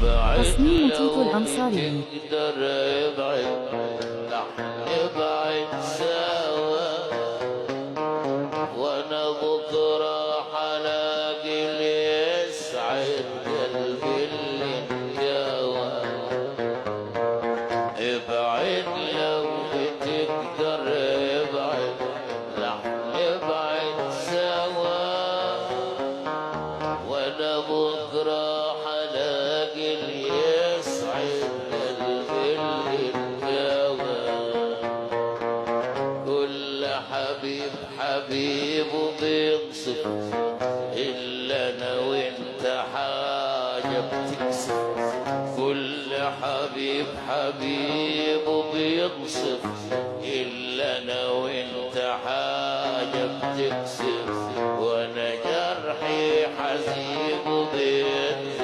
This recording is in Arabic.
تصميم تيتو الأنصاري. تقدر ابعد ابعد سوا، وانا بكره حلاقي اللي يسعد قلبي اللي انجوى. ابعد لو بتقدر ابعد ابعد سوا، وانا بكره حلاقي اللي يسعد قلبي اللي انجوى. كل حبيب حبيبه بيقصف، إلا أنا وأنت حاجة بتكسف. كل حبيب حبيبه بيقصف، إلا أنا وأنت حاجة بتكسف. وأنا جرحي حزينه بينزف،